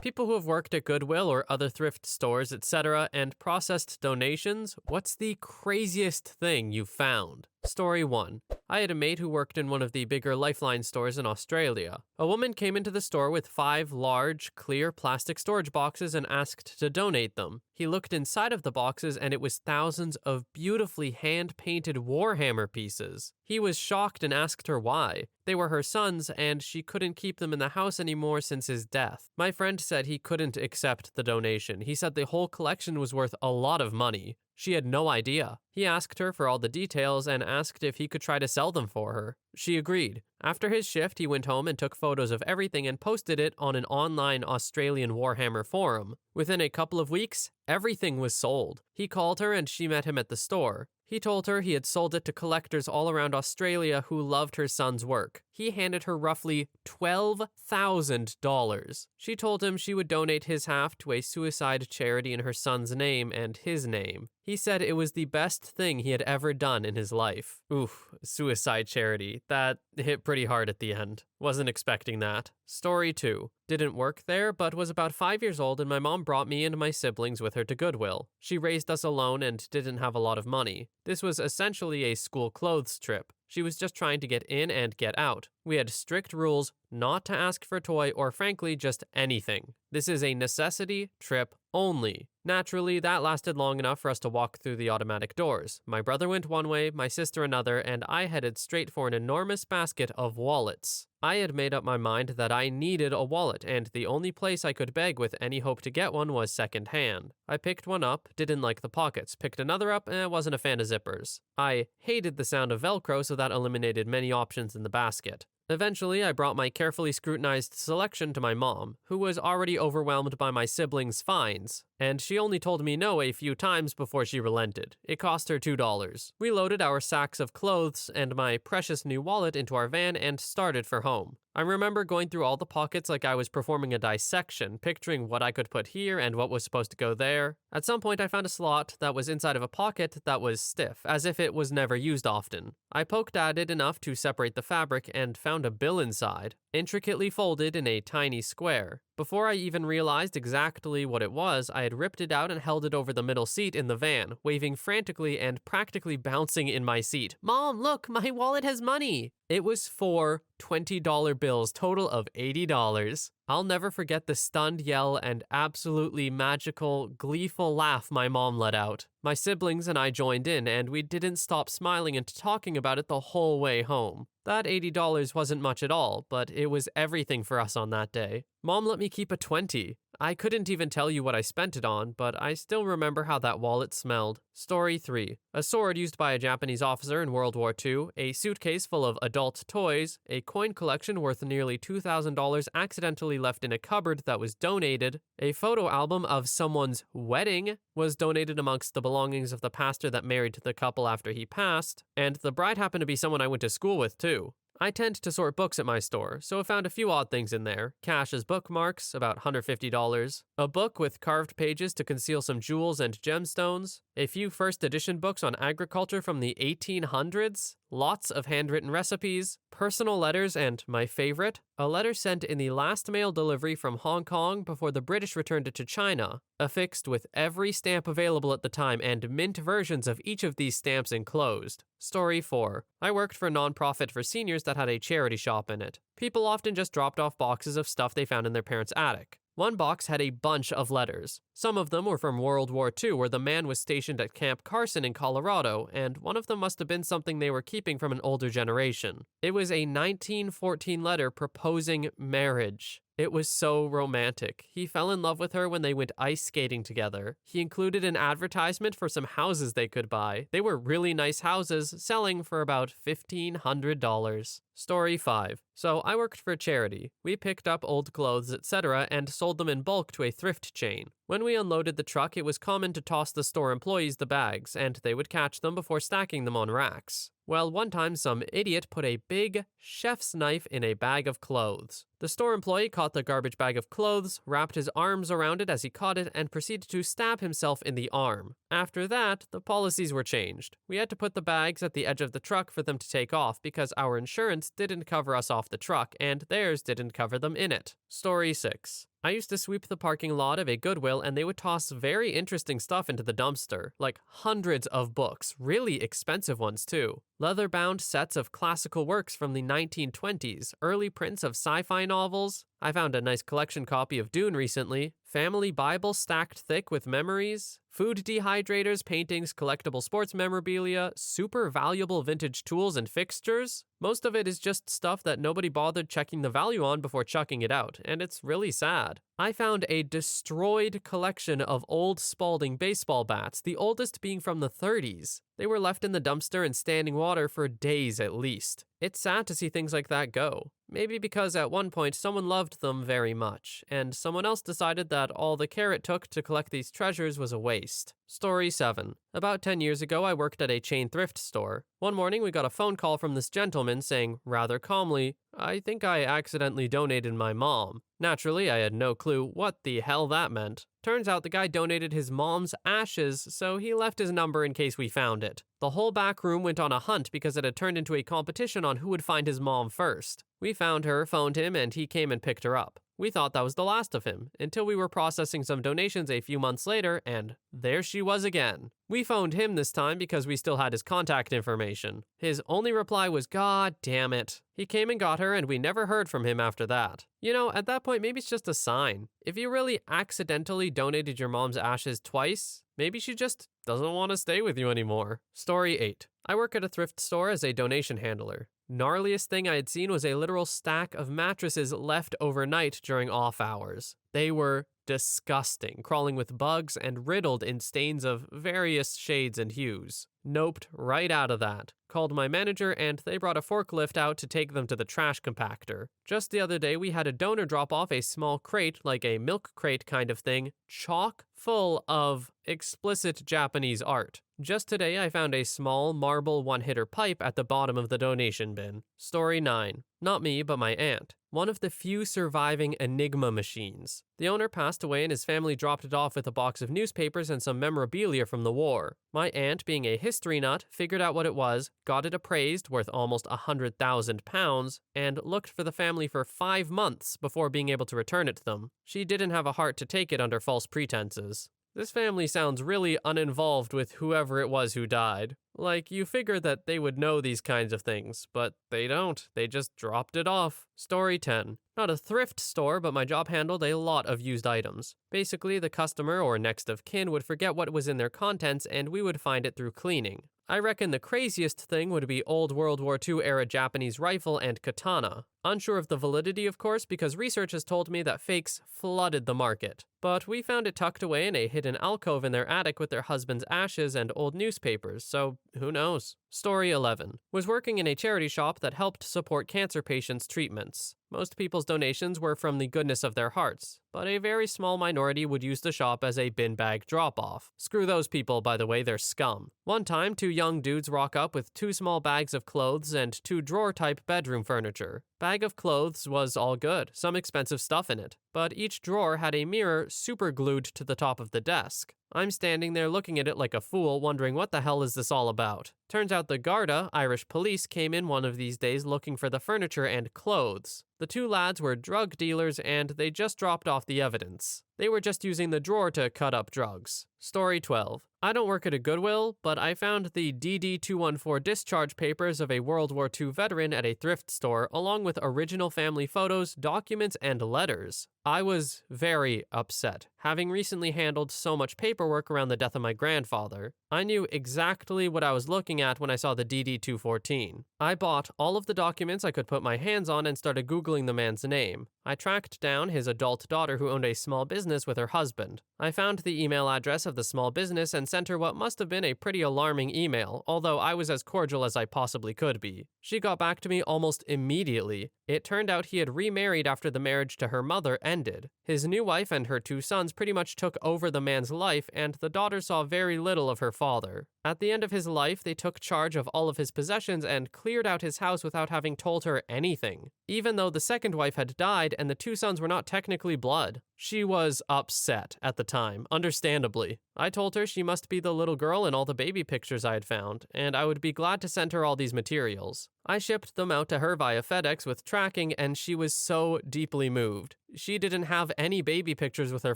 People who have worked at Goodwill or other thrift stores, etc., and processed donations, what's the craziest thing you found? Story 1. I had a mate who worked in one of the bigger Lifeline stores in Australia. A woman came into the store with 5 large, clear plastic storage boxes and asked to donate them. He looked inside of the boxes and it was thousands of beautifully hand-painted Warhammer pieces. He was shocked and asked her why. They were her son's and she couldn't keep them in the house anymore since his death. My friend said he couldn't accept the donation. He said the whole collection was worth a lot of money. She had no idea. He asked her for all the details and asked if he could try to sell them for her. She agreed. After his shift, he went home and took photos of everything and posted it on an online Australian Warhammer forum. Within a couple of weeks, everything was sold. He called her and she met him at the store. He told her he had sold it to collectors all around Australia who loved her son's work. He handed her roughly $12,000. She told him she would donate his half to a suicide charity in her son's name and his name. He said it was the best thing he had ever done in his life. Oof, suicide charity. That hit pretty hard at the end. Wasn't expecting that. Story 2. Didn't work there, but was about 5 years old and my mom brought me and my siblings with her to Goodwill. She raised us alone and didn't have a lot of money. This was essentially a school clothes trip. She was just trying to get in and get out. We had strict rules not to ask for a toy or frankly just anything. This is a necessity trip only. Naturally, that lasted long enough for us to walk through the automatic doors. My brother went one way, my sister another, and I headed straight for an enormous basket of wallets. I had made up my mind that I needed a wallet, and the only place I could beg with any hope to get one was secondhand. I picked one up, didn't like the pockets, picked another up, and wasn't a fan of zippers. I hated the sound of Velcro, so that eliminated many options in the basket. Eventually, I brought my carefully scrutinized selection to my mom, who was already overwhelmed by my siblings' finds, and she only told me no a few times before she relented. It cost her $2. We loaded our sacks of clothes and my precious new wallet into our van and started for home. I remember going through all the pockets like I was performing a dissection, picturing what I could put here and what was supposed to go there. At some point, I found a slot that was inside of a pocket that was stiff, as if it was never used often. I poked at it enough to separate the fabric and found a bill inside, intricately folded in a tiny square. Before I even realized exactly what it was, I had ripped it out and held it over the middle seat in the van, waving frantically and practically bouncing in my seat. "Mom, look, my wallet has money!" It was 4 $20 bills, total of $80. I'll never forget the stunned yell and absolutely magical, gleeful laugh my mom let out. My siblings and I joined in, and we didn't stop smiling and talking about it the whole way home. That $80 wasn't much at all, but it was everything for us on that day. Mom let me keep a 20. I couldn't even tell you what I spent it on, but I still remember how that wallet smelled. Story 3. A sword used by a Japanese officer in World War II, a suitcase full of adult toys, a coin collection worth nearly $2,000 accidentally left in a cupboard that was donated, a photo album of someone's wedding was donated amongst the belongings of the pastor that married the couple after he passed, and the bride happened to be someone I went to school with too. I tend to sort books at my store, so I found a few odd things in there. Cash as bookmarks, about $150. A book with carved pages to conceal some jewels and gemstones. A few first edition books on agriculture from the 1800s. Lots of handwritten recipes. Personal letters, and my favorite, a letter sent in the last mail delivery from Hong Kong before the British returned it to China, affixed with every stamp available at the time and mint versions of each of these stamps enclosed. Story 4. I worked for a nonprofit for seniors that had a charity shop in it. People often just dropped off boxes of stuff they found in their parents' attic. One box had a bunch of letters. Some of them were from World War II, where the man was stationed at Camp Carson in Colorado, and one of them must have been something they were keeping from an older generation. It was a 1914 letter proposing marriage. It was so romantic. He fell in love with her when they went ice skating together. He included an advertisement for some houses they could buy. They were really nice houses, selling for about $1,500. Story 5. So I worked for a charity. We picked up old clothes, etc., and sold them in bulk to a thrift chain. When we unloaded the truck, it was common to toss the store employees the bags, and they would catch them before stacking them on racks. Well, one time some idiot put a big chef's knife in a bag of clothes. The store employee caught the garbage bag of clothes, wrapped his arms around it as he caught it, and proceeded to stab himself in the arm. After that, the policies were changed. We had to put the bags at the edge of the truck for them to take off because our insurance didn't cover us off the truck, and theirs didn't cover them in it. Story 6. I used to sweep the parking lot of a Goodwill and they would toss very interesting stuff into the dumpster, like hundreds of books, really expensive ones too. Leather-bound sets of classical works from the 1920s, early prints of sci-fi novels. I found a nice collection copy of Dune recently, family Bible stacked thick with memories, food dehydrators, paintings, collectible sports memorabilia, super valuable vintage tools and fixtures. Most of it is just stuff that nobody bothered checking the value on before chucking it out, and it's really sad. I found a destroyed collection of old Spalding baseball bats, the oldest being from the 30s. They were left in the dumpster in standing water for days at least. It's sad to see things like that go. Maybe because at one point someone loved them very much, and someone else decided that all the care it took to collect these treasures was a waste. Story 7. About 10 years ago, I worked at a chain thrift store. One morning, we got a phone call from this gentleman saying, rather calmly, "I think I accidentally donated my mom." Naturally, I had no clue what the hell that meant. Turns out the guy donated his mom's ashes, so he left his number in case we found it. The whole back room went on a hunt because it had turned into a competition on who would find his mom first. We found her, phoned him, and he came and picked her up. We thought that was the last of him, until we were processing some donations a few months later, and there she was again. We phoned him this time because we still had his contact information. His only reply was, "God damn it." He came and got her, and we never heard from him after that. You know, at that point, maybe it's just a sign. If you really accidentally donated your mom's ashes twice, maybe she just doesn't want to stay with you anymore. Story 8. I work at a thrift store as a donation handler. Gnarliest thing I had seen was a literal stack of mattresses left overnight during off hours. They were disgusting, crawling with bugs and riddled in stains of various shades and hues. Noped right out of that. Called my manager and they brought a forklift out to take them to the trash compactor. Just the other day we had a donor drop off a small crate, like a milk crate kind of thing, chock full of explicit Japanese art. Just today I found a small marble one-hitter pipe at the bottom of the donation bin. Story 9. Not me, but my aunt. One of the few surviving Enigma machines. The owner passed away and his family dropped it off with a box of newspapers and some memorabilia from the war. My aunt, being a history nut, figured out what it was, got it appraised, worth almost £100,000, and looked for the family for 5 months before being able to return it to them. She didn't have a heart to take it under false pretenses. This family sounds really uninvolved with whoever it was who died. Like, you figure that they would know these kinds of things, but they don't. They just dropped it off. Story 10. Not a thrift store, but my job handled a lot of used items. Basically, the customer or next of kin would forget what was in their contents and we would find it through cleaning. I reckon the craziest thing would be old World War II era Japanese rifle and katana. Unsure of the validity, of course, because research has told me that fakes flooded the market. But we found it tucked away in a hidden alcove in their attic with their husband's ashes and old newspapers, so who knows? Story 11. Was working in a charity shop that helped support cancer patients' treatments. Most people's donations were from the goodness of their hearts, but a very small minority would use the shop as a bin bag drop-off. Screw those people, by the way, they're scum. One time, 2 young dudes rock up with 2 small bags of clothes and 2 drawer-type bedroom furniture. Bag of clothes was all good, some expensive stuff in it, but each drawer had a mirror super glued to the top of the desk. I'm standing there looking at it like a fool, wondering what the hell is this all about. Turns out the Garda, Irish police, came in one of these days looking for the furniture and clothes. The 2 lads were drug dealers and they just dropped off the evidence. They were just using the drawer to cut up drugs. Story 12. I don't work at a Goodwill, but I found the DD-214 discharge papers of a World War II veteran at a thrift store, along with original family photos, documents, and letters. I was very upset, having recently handled so much paperwork around the death of my grandfather. I knew exactly what I was looking at when I saw the DD-214. I bought all of the documents I could put my hands on and started Googling the man's name. I tracked down his adult daughter who owned a small business with her husband. I found the email address of the small business and sent her what must have been a pretty alarming email, although I was as cordial as I possibly could be. She got back to me almost immediately. It turned out he had remarried after the marriage to her mother ended. His new wife and her 2 sons pretty much took over the man's life, and the daughter saw very little of her father. At the end of his life, they took charge of all of his possessions and cleared out his house without having told her anything, even though the second wife had died and the 2 sons were not technically blood. She was upset at the time, understandably. I told her she must be the little girl in all the baby pictures I had found, and I would be glad to send her all these materials. I shipped them out to her via FedEx with tracking, and she was so deeply moved. She didn't have any baby pictures with her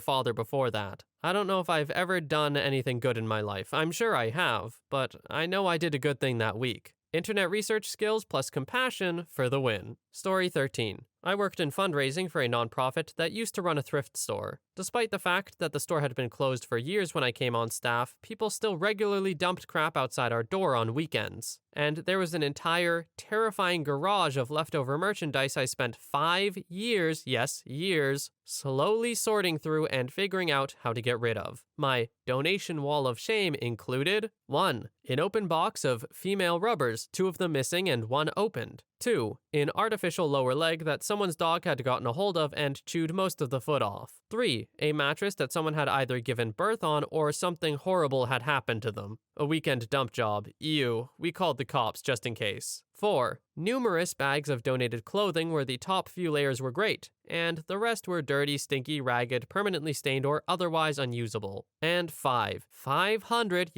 father before that. I don't know if I've ever done anything good in my life. I'm sure I have, but I know I did a good thing that week. Internet research skills plus compassion for the win. Story 13. I worked in fundraising for a nonprofit that used to run a thrift store. Despite the fact that the store had been closed for years when I came on staff, people still regularly dumped crap outside our door on weekends. And there was an entire, terrifying garage of leftover merchandise I spent 5 years, yes, years, slowly sorting through and figuring out how to get rid of. My donation wall of shame included 1. An open box of female rubbers, 2 of them missing and 1 opened. 2. An artificial lower leg that someone's dog had gotten a hold of and chewed most of the foot off. 3. A mattress that someone had either given birth on or something horrible had happened to them. A weekend dump job. Ew. We called the cops just in case. 4. Numerous bags of donated clothing where the top few layers were great, and the rest were dirty, stinky, ragged, permanently stained, or otherwise unusable. And 5. 500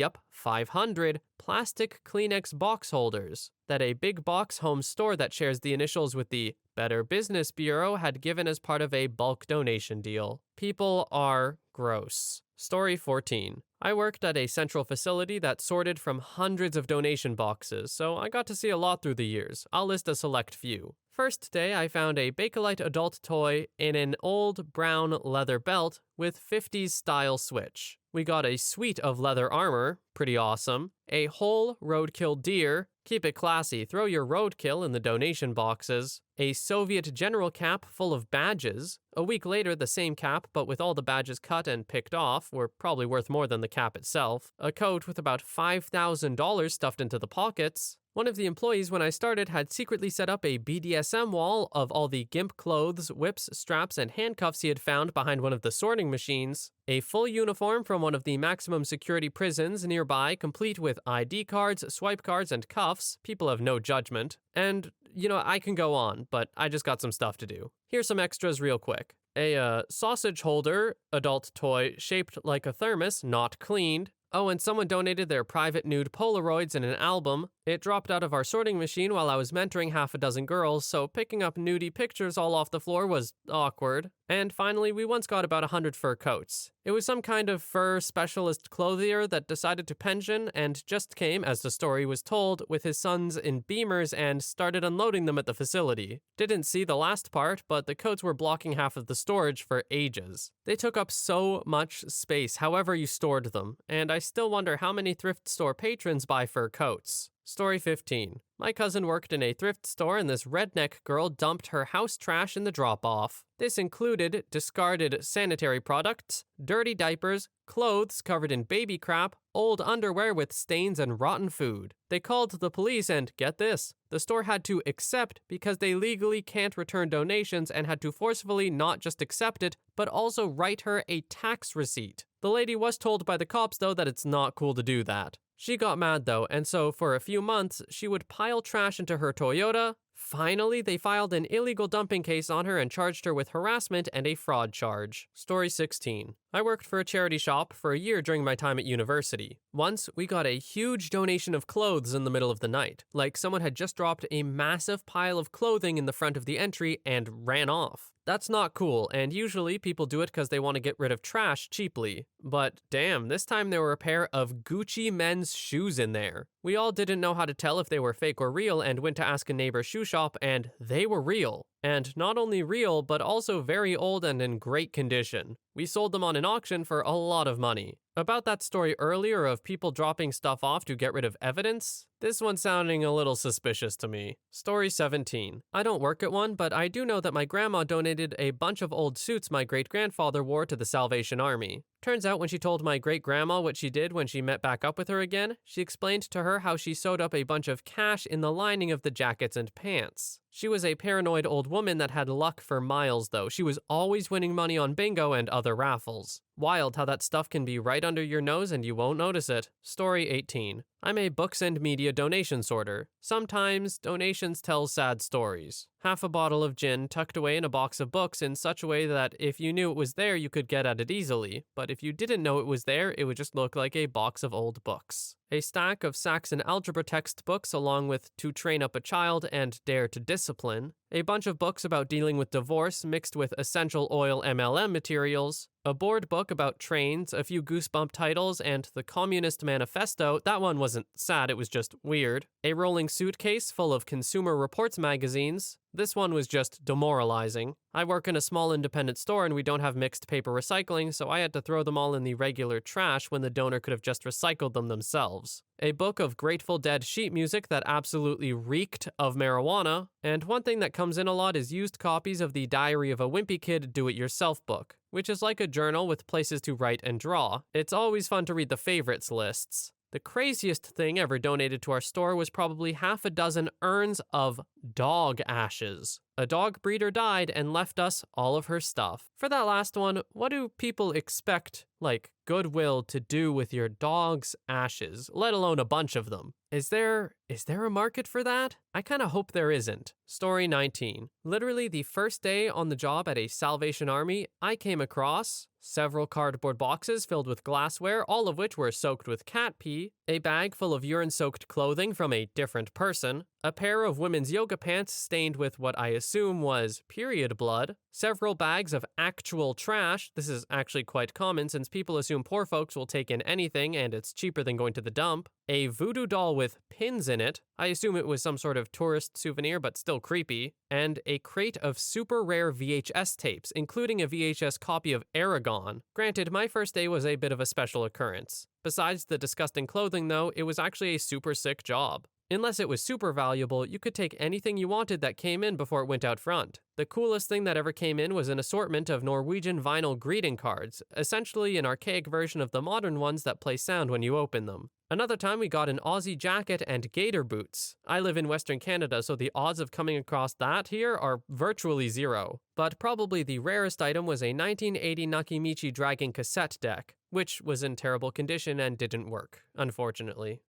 plastic Kleenex box holders that a big box home store that shares the initials with the Better Business Bureau had given as part of a bulk donation deal. People are gross. Story 14. I worked at a central facility that sorted from hundreds of donation boxes, so I got to see a lot through the years. I'll list a select few. First day, I found a Bakelite adult toy in an old brown leather belt with 50s style switch. We got a suite of leather armor, pretty awesome, a whole roadkill deer, keep it classy, throw your roadkill in the donation boxes, a Soviet general cap full of badges. A week later, the same cap, but with all the badges cut and picked off, were probably worth more than the cap itself, a coat with about $5,000 stuffed into the pockets. One of the employees when I started had secretly set up a BDSM wall of all the gimp clothes, whips, straps, and handcuffs he had found behind one of the sorting machines, a full uniform from one of the maximum security prisons nearby, complete with ID cards, swipe cards, and cuffs. People have no judgment. And, I can go on, but I just got some stuff to do. Here's some extras real quick. A sausage holder, adult toy, shaped like a thermos, not cleaned. Oh, and someone donated their private nude Polaroids in an album. It dropped out of our sorting machine while I was mentoring half a dozen girls, so picking up nudie pictures all off the floor was awkward. And finally, we once got about 100 fur coats. It was some kind of fur specialist clothier that decided to pension and just came, as the story was told, with his sons in Beamers and started unloading them at the facility. Didn't see the last part, but the coats were blocking half of the storage for ages. They took up so much space, however you stored them, and I still wonder how many thrift store patrons buy fur coats. Story 15. My cousin worked in a thrift store and this redneck girl dumped her house trash in the drop-off. This included discarded sanitary products, dirty diapers, clothes covered in baby crap, old underwear with stains and rotten food. They called the police and, get this, the store had to accept because they legally can't return donations and had to forcefully not just accept it, but also write her a tax receipt. The lady was told by the cops though that it's not cool to do that. She got mad though, and so for a few months, she would pile trash into her Toyota. Finally, they filed an illegal dumping case on her and charged her with harassment and a fraud charge. Story 16. I worked for a charity shop for a year during my time at university. Once, we got a huge donation of clothes in the middle of the night. Like someone had just dropped a massive pile of clothing in the front of the entry and ran off. That's not cool, and usually people do it because they want to get rid of trash cheaply. But damn, this time there were a pair of Gucci men's shoes in there. We all didn't know how to tell if they were fake or real and went to ask a neighbor's shoe shop, and they were real. And not only real, but also very old and in great condition. We sold them on an auction for a lot of money. About that story earlier of people dropping stuff off to get rid of evidence, this one's sounding a little suspicious to me. Story 17. I don't work at one, but I do know that my grandma donated a bunch of old suits my great-grandfather wore to the Salvation Army. Turns out when she told my great-grandma what she did when she met back up with her again, she explained to her how she sewed up a bunch of cash in the lining of the jackets and pants. She was a paranoid old woman that had luck for miles though. She was always winning money on bingo and other raffles. Wild how that stuff can be right under your nose and you won't notice it. Story 18. I'm a books and media donation sorter. Sometimes donations tell sad stories. Half a bottle of gin tucked away in a box of books in such a way that if you knew it was there, you could get at it easily. But if you didn't know it was there, it would just look like a box of old books. A stack of Saxon algebra textbooks along with To Train Up a Child and Dare to Discipline. A bunch of books about dealing with divorce mixed with essential oil MLM materials. A board book about trains, a few Goosebump titles, and the Communist Manifesto. That one wasn't sad, it was just weird. A rolling suitcase full of Consumer Reports magazines. This one was just demoralizing. I work in a small independent store and we don't have mixed paper recycling, so I had to throw them all in the regular trash when the donor could have just recycled them themselves. A book of Grateful Dead sheet music that absolutely reeked of marijuana. And one thing that comes in a lot is used copies of the Diary of a Wimpy Kid Do-It-Yourself book, which is like a journal with places to write and draw. It's always fun to read the favorites lists. The craziest thing ever donated to our store was probably half a dozen urns of dog ashes. A dog breeder died and left us all of her stuff. For that last one, what do people expect, like Goodwill, to do with your dog's ashes, let alone a bunch of them? Is there a market for that? I kind of hope there isn't. Story 19. Literally the first day on the job at a Salvation Army, I came across several cardboard boxes filled with glassware, all of which were soaked with cat pee, a bag full of urine-soaked clothing from a different person, a pair of women's yoga pants stained with what I assume was period blood, several bags of actual trash. This is actually quite common since people assume poor folks will take in anything and it's cheaper than going to the dump, a voodoo doll with pins in it. I assume it was some sort of tourist souvenir, but still creepy, and a crate of super rare VHS tapes, including a VHS copy of Aragon. Granted, my first day was a bit of a special occurrence. Besides the disgusting clothing though, it was actually a super sick job. Unless it was super valuable, you could take anything you wanted that came in before it went out front. The coolest thing that ever came in was an assortment of Norwegian vinyl greeting cards, essentially an archaic version of the modern ones that play sound when you open them. Another time we got an Aussie jacket and gator boots. I live in Western Canada, so the odds of coming across that here are virtually zero. But probably the rarest item was a 1980 Nakimichi Dragon cassette deck, which was in terrible condition and didn't work, unfortunately.